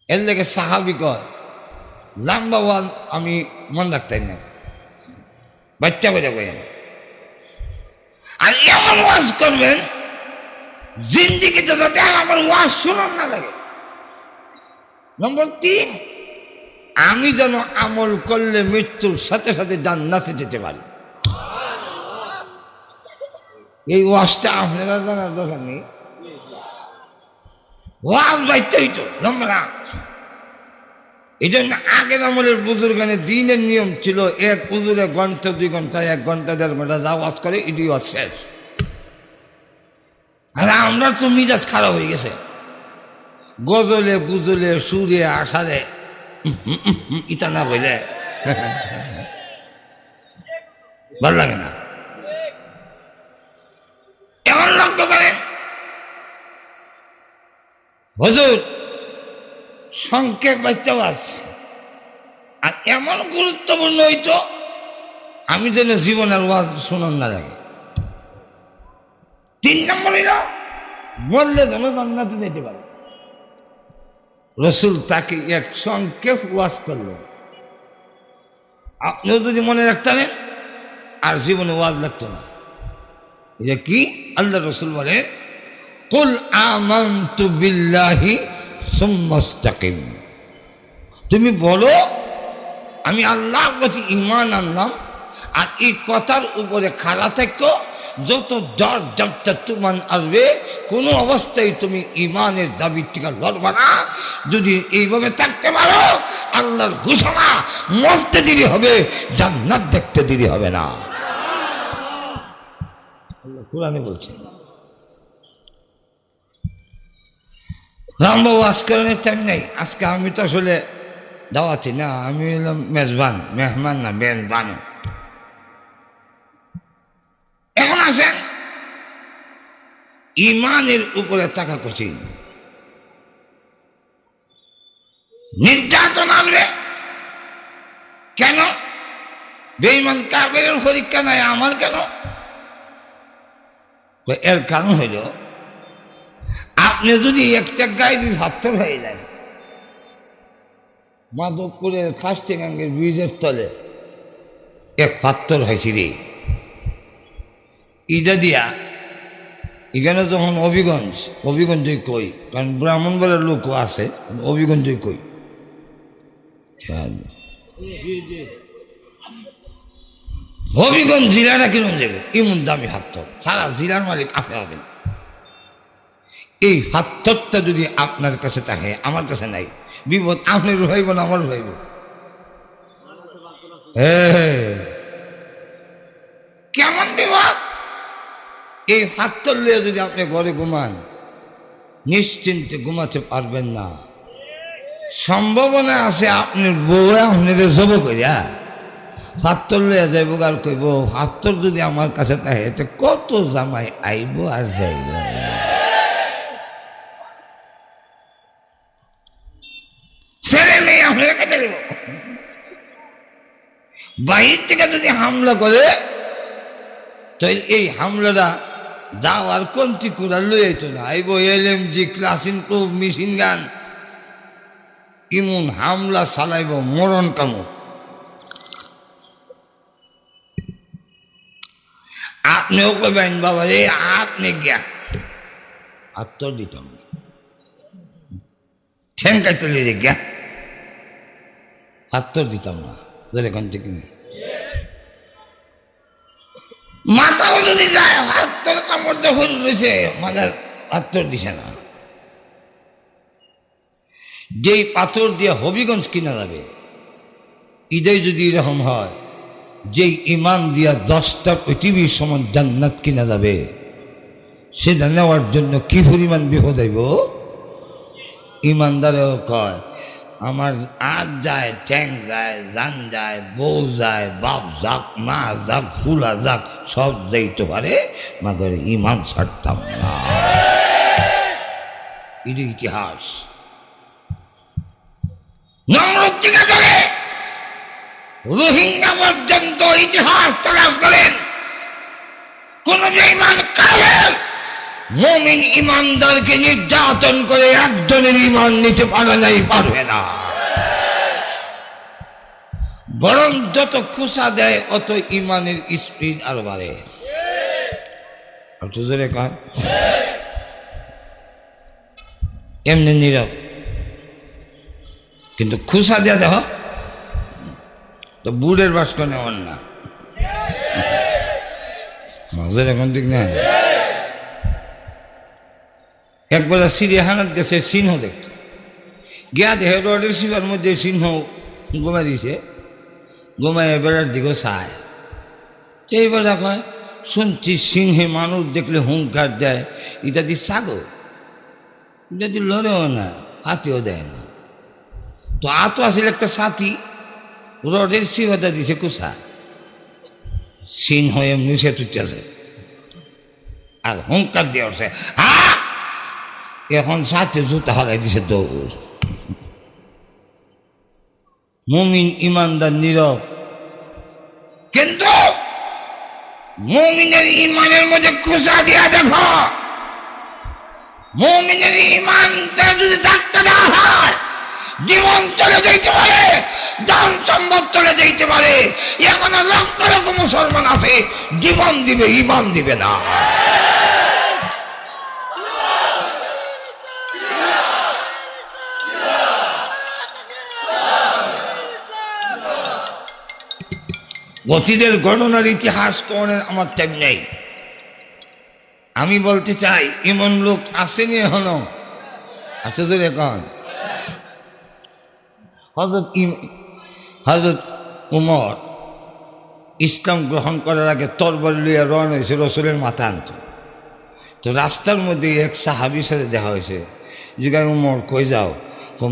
এর লেগে সাহাবি কয় লাম্বা ওয়াল আমি মন রাখতাই না, বাচ্চা বেজা করেন। আর এমন ওয়াজ করবেন জিন্দিগিতে যাতে আর আমার ওয়াজ শোনার না লাগে। নম্বর 3, আমি যেন আমল করলে মৃত্যুর সাথে সাথে জান্নাতে যেতে পারি। এই ওয়াজটা আপনারা জানার দরকার নেই, ওয়াজ বাইতে হইতো। নম্বর 8, এই জন্য আগের আমলের বুজুর্গানের দিনের নিয়ম ছিল এক বুজুরে ঘন্টা 2 ঘন্টা 1 ঘন্টা 1.5 ঘন্টা যা ওয়াজ করে এটি ওয়াজ শেষ। আর আমরা তো মিজাজ খারাপ হয়ে গেছে, গজলে গুজলে সুরে আষাঢ়ে ইটা না বলে ভাল লাগে না। এমন লক্ষ্য করেন হুজুর সংক্ষেপ বাচ্চা আছে, আর এমন গুরুত্বপূর্ণ হইতো আমি যেন জীবনের ওয়াজ শুনুন না লাগে। 3 নম্বর হইল বললে যেন জান্নাতে যেতে পারে। রসুল তাকে এক সংক্ষেপ ওয়াজ করলেন, আপনিও যদি মনে রাখতেন আর জীবনে ওয়াজ লাগতো না। এটা কি? আল্লাহ রসুল বলে কুল আমানতু বিল্লাহি সুম্মা ইসতাকিম, তুমি বলো আমি আল্লাহর প্রতি ঈমান আনলাম, আর এই কথার উপরে খাড়া থাকো। যত জ্বর জবটা তুমান আসবে কোনো অবস্থায় তুমি ঈমানের দাবি টিকা লড়বা না। যদি এইভাবে থাকতে পারো আল্লাহর ঘোষণা মরতে দেরি হবে, জান্নাত দেখতে দেরি হবে না। আল্লাহ কোরআনে বলছে। রামবাবু আজকালের টাইম নেই, আজকে আমি তো আসলে দাওয়াতি না, আমি হলাম মেজবান, মেহমান না মেজবান। এখন আসেন ইমানের উপরে টাকা কঠিন, নির্যাতন আসবে কেন? বেঈমান কাফেরের পরীক্ষা নাই, আমার কেন? এর কারণ হইল আপনি যদি একটা গাইবি ভাত্তর হয়ে যায়, মাধবপুরের খাস্টিগাঙ্গের ব্রিজের তলে এক পাত্তর হয়েছি রে, ইটা দিয়া এখানে যখন অভিগঞ্জই কই, কারণ ব্রাহ্মণবাড়ির লোকও আছে, অভিগঞ্জই কই। হবিগঞ্জ জেলাটা কিরম যাবে? এমন দামি পাত্তর, সারা জেলার মালিক আপনি হবেন। এই পাত্তরটা যদি আপনার কাছে থাকে, আমার কাছে নাই, বিপদ আপনার হইব না আমার হইব। কেমন বিপদ? এই পাত্তর লিয়ে যদি আপনি ঘরে ঘুমান নিশ্চিন্তে ঘুমাতে পারবেন না। সম্ভাবনা আছে আপনার বউ আপনার জব করিয়া পাত্তর লইয়া যাইব, আর কইব পাত্তর যদি আমার কাছে থাকে তো কত জামাই আইব আর যাইব। ছেলে মেয়ে আপনার কাছে দেব, বাহির থেকে যদি হামলা করে তো এই হামলাটা দাওয়ার কন্তি কুড়া লইয়াইতো না, আইব LMG ক্লাসিন প্রুফ মেশিন গান, ইমন হামলা চালাইব মরণ কামড়। আপনিও কইবেন বাবা রে আপনি গিয়া আত্মর দিতাম না, ঠেন কাইতে লিয়ে গিয়া আত্মর দিতাম না, ধরে এখান থেকে মাথাও যদি যায় হাত্তর কামড় যখন রয়েছে মাথার আত্মর দিছে না। যেই পাথর দিয়ে হবিগঞ্জ কিনা যাবে, ঈদের যদি এরকম হয়, যেই ইমান দিয়া 10টা পৃথিবীর সমান জান্নাত কিনা যাবে, সেটা নেওয়ার জন্য কি পরিমাণ বিপদ হইব। ইমানদারেও কয় আমার আজ যায়, ঠ্যাং যায়, জান যায়, বউ যায়, বাপ যাক, মা যাক, ফুলা যাক, সব যাইতে পারে, মাগর ইমান ছাড়তাম না। এটা ইতিহাস। রোহিঙ্গা পর্যন্ত ইতিহাস তালাশ করেন, কোন বেঈমান কাফের মুমিন ইমানদারকে নির্যাতন করে একজনের ইমান নিতে পারবে না, বরং যত খুশা দেয় অত ইমানের স্পিড আরো বাড়ে। এমনি নীরব, কিন্তু খুশা দেয়া দেহ তো বুড়ের বাস্ক নেওয়ার না, মজার এখন ঠিক না। একবার সিরিয়াখানাত গেছে সিংহ দেখতে গিয়া দেখে রোডের শিবার মধ্যে সিংহ ঘুমা দিছে, ঘুমায় বেড়ার দিকেও চায়। এইবার কয় শুনছি সিংহে মানুষ দেখলে হুঙ্কার দেয়, এটা দিয়ে ছাগল, এটা দিয়ে লড়েও না, হাতিও দেয় না। তো আতো আসলে একটা সাথী রডের শিবাটা দিছে কুসা, সিংহ এমনি সে তুলতেছে আর হুঙ্কার দিয়ে উঠছে, এখন সাথে জুতা হারাই দিছে দৌড়। মুমিন ইমানদার নীরব, কিন্তু মুমিনের ইমানের মধ্যে খুশা দিয়া দেখো, মুমিনের ইমানটা যদি ধাক্কা দেওয়া হয় জীবন চলে যাইতে পারে, ধন সম্পদ চলে যাইতে পারে। এখনো লক্ষ লক্ষ মুসলমান আছে জীবন দিবে ইমান দিবে না। অতীতের ঘটনার ইতিহাস কোন আমার টাইম নেই। আমি বলতে চাই এমন লোক আসেনি এখনো, আছে তো এখন। হযরত উমর ইসলাম গ্রহণ করার আগে তরবারি লইয়া রওনা হয়েছে রসুলের মাথা আনত। তো রাস্তার মধ্যে এক সাহাবীর সাথে দেখা হয়েছে, জিজ্ঞাসা উমর কই যাও?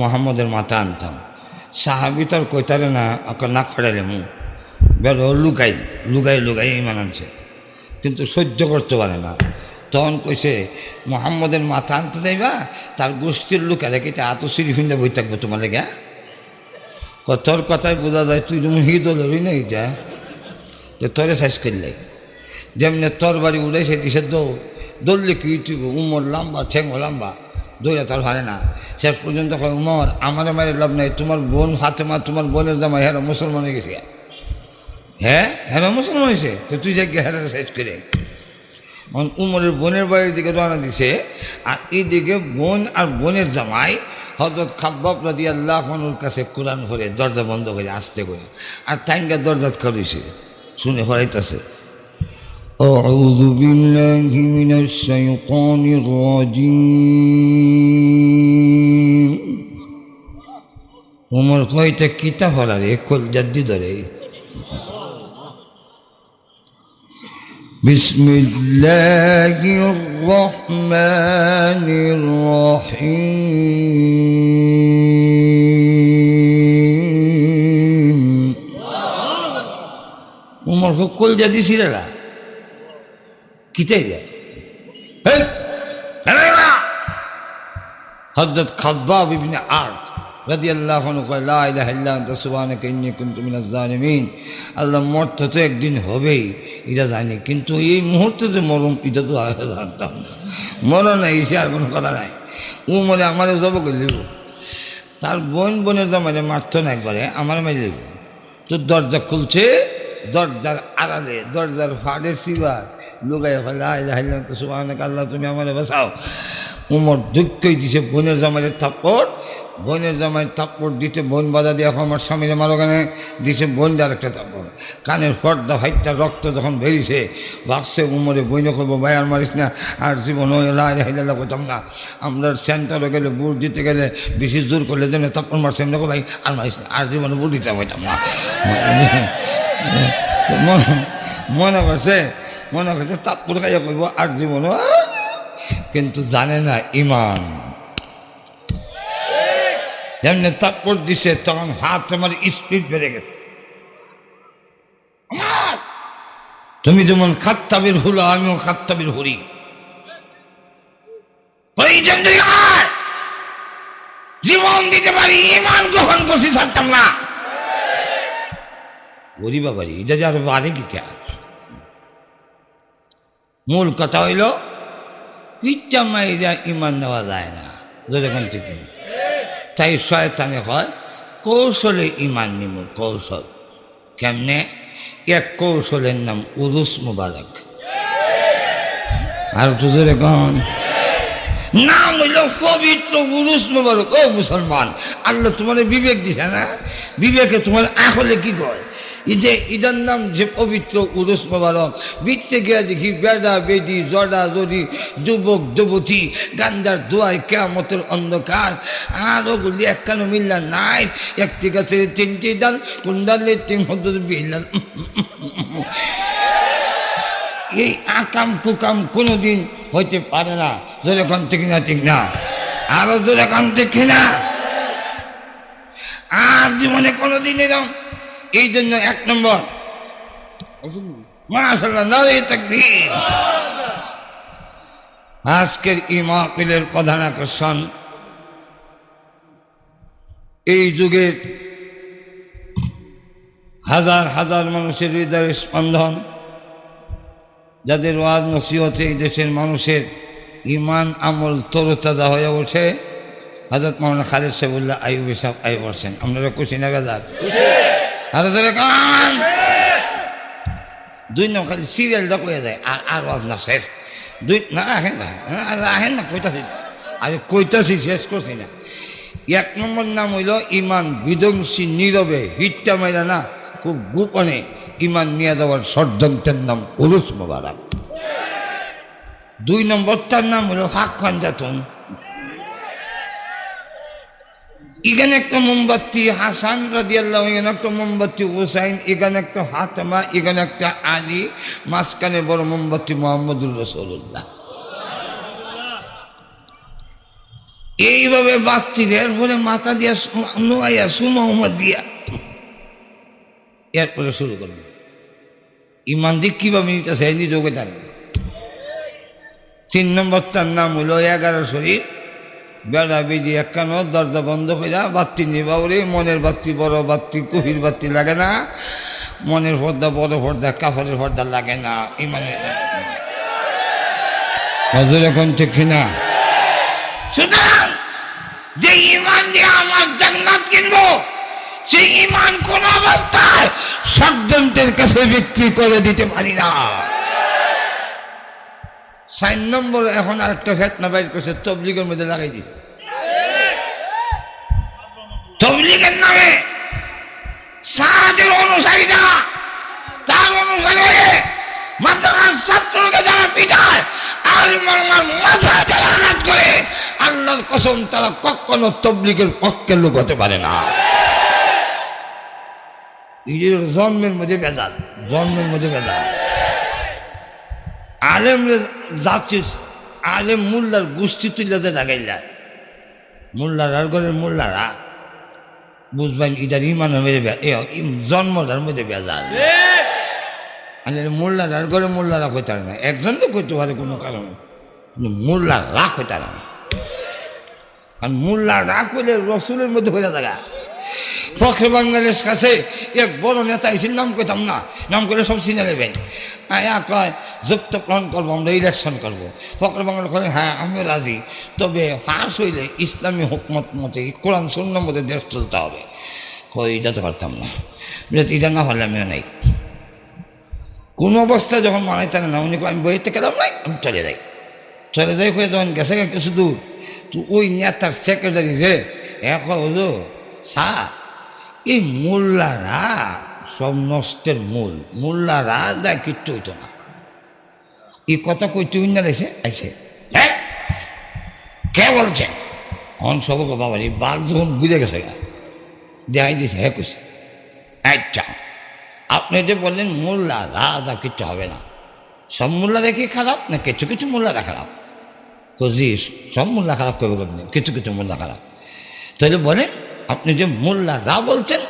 মোহাম্মদের মাথা আনতাম। সাহাবী তার কইতারে না, না খড়াইলে মু বেরো লুকাই লুকাই লুকাই ইমান আনছে, কিন্তু সহ্য করতে পারে না। তখন কইছে মোহাম্মদের মাথা আনতে যাইবা, তার গোষ্ঠীর লোক রেখে এত সিঁড়ি ফিন্দে বই থাকবো তোমার লেগে। তোর কথায় বোঝা যায় তুই তুমি হিদলই না, এটা তোরে সাইজ করলে যেমনি তোর বাড়ি উড়াইছে দিছে দৌড়, দৌড়লে কি তুইব? উমর লম্বা, ঠেঙ্গো লম্বা, দৌড়ে তোর হারে না। শেষ পর্যন্ত কয় উমর আমার মায়ের লাভ নাই, তোমার বোন ফাতেমা, তোমার বোনের জামাই হেরা মুসলমান হয়ে গেছে। হ্যাঁ হেরা মুসলমান হয়েছে, তো তুই যাকে হেরা সাইজ করে। উমরের বোনের বাড়ির দিকে রওনা দিছে, আর এইদিকে বোন আর বোনের জামাই হযরত খাব্বাব রাদিয়াল্লাহু আনহুর কাছে কোরআন পড়ে দরজা বন্ধ করে আসতে করে, আর তাইঙ্গা দরজা করেছে শুনে হরাইতেছে আউযু বিল্লাহি মিনাশ শাইতানির রাজিম। উমর কয়টা কিতাব পড়া রে, কলজাদ্দি ধরে। বিসমিল্লাহির রহমানির রহিম। উমর কলজা দিছিল না, কিতাই রে হযরত খাব্বাব ইবনে আরদ রাদিয়াল্লাহু আনহু কয় লা ইলাহা ইল্লা আনতা সুবহানাকা ইন্নী কুনতু মিনাজ জালিমিন। আল্লাহ মরতে তো একদিন হবেই এটা জানি, কিন্তু এই মুহূর্তে যে মরম এটা তো জানতাম না। মরণ নাই, সে আর কোনো কথা নাই। ও মরে আমারে জব করে লিব, তার বোনের জামাইরে মারত না একবারে, আমার মারি লিব। তো দরজা খুলছে, দরজার আড়ালে দরজার ফাড়ে সিবার লুগাই লা ইলাহা ইল্লা আনতা সুবহানাকা, আল্লাহ তুমি আমারে বাঁচাও। উমর দুঃখই দিছে বোনের জামাইয়ের থাপ্পড়, বোনের জামাই থাপ্পড় দিতে বোন বাধা দিয়ে আমার স্বামীরে মারো কানে দিছে, বোন আর একটা থাপ্পড়। কানের পর্দা ফাইটটা রক্ত যখন বেরিয়েছে ভাবছে উমরে বইনে করবো ভাই আর মারিস না, আর জীবন হাইলা করতাম না। আমরা সেন্টারে গেলে বুট দিতে গেলে বেশি জোর করলে যেন থাপ্পড় মারছে এমনি ভাই আর মারিস না, আর জীবনে বুট দিতে হইতাম না। মনে করছে থাপ্পড় খাইয়া করবো আর জীবন, কিন্তু জানে না ইমান। যেমনি তাপ্পড় দিছে তখন হাত আমার স্পিড বেড়ে গেছে। তুমি যেমন খাত্তাবির হুলো, আমিও খাত্তাবির হুরি। জীবন দিতে পারি, ইমান গ্রহণ করছি থাকতাম না। ওরি বাবারি, এটা যে আর বাড়ে গীতা। মূল কথা হইল পিঠা মাইরা ইমান নেওয়া যায় না, যেরকম ঠিক না। তাই শয়তানে হয় কৌশলে ইমান নিব, কৌশল। কেমনে? এক কৌশলের নাম উরুস মুবারক। আর তো যেরকম নাম হইল পবিত্র উরুস মুবারক। ও মুসলমান, আল্লাহ তোমার বিবেক দিছে না? বিবেকে তোমার আহলে কি কয়? এই যে ঈদের নাম যে পবিত্র উরুস মুবারক, বিচ্ছে গিয়া দেখি বেড়া বেডি জড়া জড়ি যুবক যুবতী গান্ধার দোয়ায় কেয়ামতের অন্ধকার। আর ওগুলি একখানো মিল্লা নাই, একটি গাছের তিনটি ডাল, কোন ডালে তিন হজর বিল্লাল। এই আকাম কুকাম কোনোদিন হইতে পারে না। যেরকম ঠিক না, ঠিক না? আরো যেরকম ঠিক না, আর জীবনে কোনোদিন এরকম। এই জন্য এক নম্বর মাশাআল্লাহ, নারে তাকবীর। আজকের এই মাহফিলের প্রধান আকর্ষণ এই যুগের হাজার হাজার মানুষের হৃদয়ের স্পন্দন, যাদের ওয়াজ নসিহতে এই দেশের মানুষের ইমান আমল তরতাজা হয়ে ওঠে। হযরত মাওলানা খালেদ সাহেবুল্লাহ আইয়ুবী সাহেব আই বলছেন, আপনারা খুশি না বেজার? আর কান দুই নম্বর খালি সিরিয়ালটা কয়ে যায়, আর ওয়াজ না শেষ। দুই না রাখেন না, রাখেন না, কইতাছি আরে কইতাছি, শেষ করছি না। এক নম্বর নাম হইল ইমান বিধ্বংসী, নীরবে হিটটা মাইরা না, খুব গোপনে ইমান নিয়ে যাওয়ার ষড়যন্ত্রের নাম উরুস মুবারক। দুই নম্বরটার নাম হলো হাক খানজাতন। এখানে একটা মোমবাতি হাসান রাদিয়াল্লাহু, এখানে একটা মোমবাতি হোসাইন, এখানে একটা ফাতেমা, এখানে একটা আলী, মাঝখানে বড় মোমবাতি মুহাম্মদুর রাসূলুল্লাহ। এইভাবে বাচ্চির এরপরে মাথা দিয়া নোয়াইয়া সুমহম্মদ দিয়া এরপরে শুরু করবে। ইমান দিক কিভাবে নিতেছে নিজকে জানে। তিন নম্বরটার নাম হইল 11 শরীর। বেড়া বেদি একখানো দরজা বন্ধ করে বাতি নিবা ওরে। মনের বাতি বড় বাতি, কফির বাতি লাগে না। মনের পর্দা বড় পর্দা, কাপড়ের পর্দা লাগে না। ইমানের হজুর এখন ঠিক না? সুতরাং যে ইমান দিয়ে আমার জান্নাত কিনবো, সেই ইমান কোন অবস্থায় ষড়যন্ত্রের কাছে বিক্রি করে দিতে পারি না। 4 নম্বর এখন আরেকটা ফেতনা বাইর করছে, তবলিগের মধ্যে লাগাই দিছে। তবলিগের নামে সাহাদের অনুসারীরা তার অনুসারী হয়ে মাদ্রাসার ছাত্রকে যারা পিটায় আর মাথা যারা আঘাত করে, আল্লাহর কসম তারা কখনো তবলিগের পক্ষের লোক হতে পারে না। জন্মের মধ্যে বেজাল, জন্মের মধ্যে বেজাল। আলেম যাচ্ছিস, আলেম মোল্লার গোষ্ঠী তুলতে লাগাইলা, মোল্লার আর ঘরের মোল্লারা বুঝবেন এটার ইমানের মধ্যে জন্মটার মধ্যে বেজাল। মোল্লার আর ঘরে মোল্লারা কইতে পারে না, একজন তো করতে পারে কোনো কারণে, মোল্লার রাগ হইতে পারে না। কারণ মোল্লার রাগ হইলে রসুলের মধ্যে হয়ে থাকা। ফখরে বাংলাদেশ কাছে এক বড় নেতা এসেছিল, নাম কইতাম না, নাম করে সব চিনে নেবেন। কয় যুক্ত প্লান করবো, আমরা ইলেকশন করবো। ফখরে বাংলা কয় হ্যাঁ আমিও রাজি, তবে ফাঁস হইলে ইসলামী হুকমত মতে কোরআন সুন্নাহর মধ্যে দেশ চলতে হবে। কই এটা তো পারতাম না, এটা না হলে আমিও নাই। কোনো অবস্থায় যখন মানাইতে না, উনি আমি বইতে গেলাম নাই, আমি চলে যাই। চলে যাই হয়ে যখন গেছে কিছু দূর, তো ওই নেতার সেক্রেটারি যে এখন হলো সা, এই মোল্লারা সব নষ্টের মূল, মোল্লারা দেয় কিচ্ছু হইতো না। এই কথা কইতে উন্নার এসে আইসে, কে বলছে অন সবকে বাবার এই বাঘ যখন বুঝে গেছে দেখাই দিয়েছে, হ্যাঁ কইছে আচ্ছা আপনি যে বললেন মোল্লা রাজা কিচ্ছু হবে না, সব মোল্লারা কি খারাপ না কিছু কিছু মোল্লারা খারাপ? তো জি সব মোল্লা খারাপ করবে আপনি, কিছু কিছু মোল্লা খারাপ। তাহলে বলে আপনি যে মোল্লারা বলছেন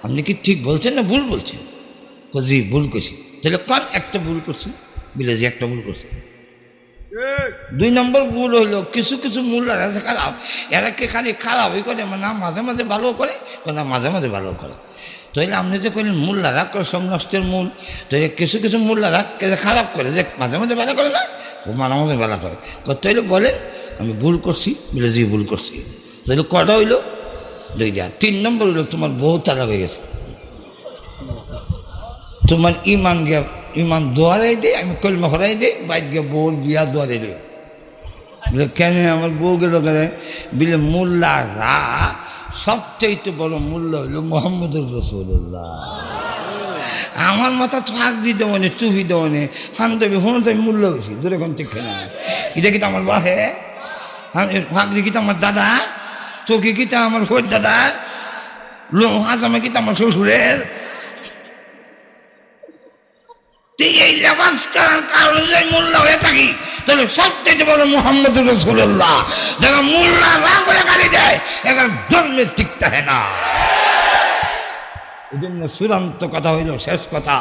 আপনি কি ঠিক বলছেন না ভুল বলছেন? তো জি ভুল করছি। তাহলে কোন একটা ভুল করছি? বলে যে একটা ভুল করছি। 2 নম্বর ভুল হইল কিছু কিছু মোল্লারা আছে খারাপ, এরা কি খালি খারাপই করে, মানে মাঝে মাঝে ভালো করে, না মাঝে মাঝে ভালো করে। তাইলে আপনি যে কইলেন মোল্লারা সব নষ্টের মূল, তো কিছু কিছু মোল্লারা খারাপ করে যে মাঝে মাঝে ভালো করে না, ও মানামতে বেলা করে করতে হইলে বলেন আমি ভুল করছি বলে জি ভুল করছি। তাহলে কটা হইলো? দুইটা। 3 নম্বর হইলো তোমার বউ তালাক হয়ে গেছে, তোমার ইমান দোয়ারাই দে, আমি কলমা হরাই দে, বাইর গিয়ে বউর বিয়া দোয়ারাই দে। বলে কেন আমার বউ গেল কেন? বলে মোল্লা রা সবচেয়ে বড় মূল্য হইল মোহাম্মদুর রাসূলুল্লাহ। আমার মাথা থাক দিতে মনে টুপি দেওয়া নে হান দেবে হন দেবে মূল্য বেশি দূরে কোন ঠিক না। এটা কিন্তু আমার বাহে ফাঁকরি কিতা আমার দাদা, চোখে কিতা আমার ফোর দাদা, হাজামে কিতা আমার শ্বশুরের। এই লেবাস করার কারণে মূল্য হয়ে থাকি, তাহলে সবচেয়ে বড় মুহাম্মদুর রাসূলুল্লাহ। যারা মোল্লা রা করে গালি দেয় এবার জন্মে ঠিক থাকে না। এই জন্য চূড়ান্ত কথা হইল, শেষ কথা,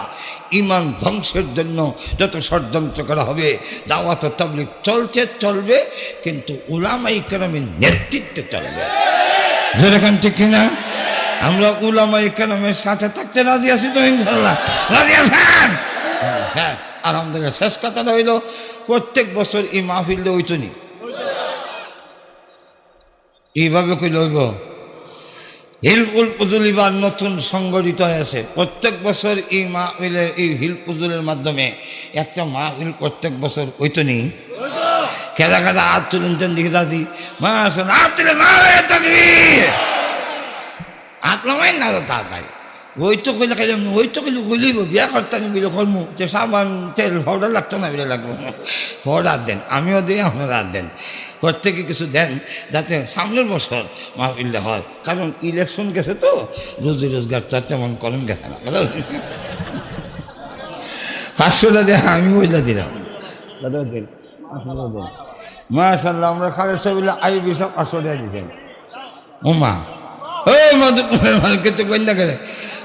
ইমান ধ্বংসের জন্য যত ষড়যন্ত্র করা হবে, দাওয়াত ও তাবলীগ চলছে চলবে, কিন্তু উলামায়ে কেরামের নেতৃত্বে চলবে। যেরকম ঠিক কিনা? আমরা উলামায়ে কেরামের সাথে থাকতে রাজি আছি তো ইনশাআল্লাহ? রাজি আছেন? হ্যাঁ। আলহামদুলিল্লাহ। শেষ কথাটা হইল, প্রত্যেক বছর এই মাহফিলটা হইতো নি, এইভাবে কইলে হইব। হিলফুল পুজুলিবার নতুন সংগঠিত হয়েছে। প্রত্যেক বছর এই মাহফিলের, এই হিল পুজুলের মাধ্যমে একটা মাহফিল প্রত্যেক বছর হইতো নি। খেলা খেলা হাত তুলেন দিকে রাজি মাশাআল্লাহ, হাত তুলে নারায়ে তাকবীর, হাত নামাই না তাড়াতাড়ি। ওই তো কইলে খাইলাম, ওই তো কইলে কইলিব বিয়া করতাম বিলে করমু, যে সাবান তেল পাউডার লাগতো না বিলে লাগবো, পাউডার দেন, আমিও দিই আপনারা হাত দেন, প্রত্যেকে কিছু দেন যাতে সামনের বছর মাহফিলটা হয়। কারণ ইলেকশন গেছে তো, রুজি রোজগার তো তেমন করেন গেছে না। 500 দেয়, আমি বইলা দিলাম দিন আপনারা দেন। মাশাআল্লাহ, আমরা খালেদ সাহেব আইবি সব 500 টাকা দিয়েছেন। ওমা ওই মধুপুরের মালিককে তো গন্যা করে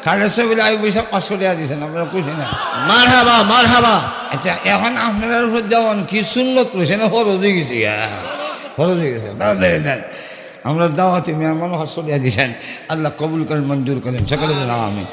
খালেদ সাহেব আইবি সব 500 টাকা দিয়েছেন, আপনারা কইছেন না? মারহাবা মারহাবা। আচ্ছা, এখন আপনার উপর যেমন কি সুন্নত করেছে না, ফরজ হয়ে গেছি, ফরজ হয়ে গেছে, তাড়াতাড়ি দেন। আমরা দাওয়াতে মেহমান 500 টাকা দিয়েছেন, আল্লাহ কবুল করেন, মঞ্জুর করেন, সকলে বলেন আমিন।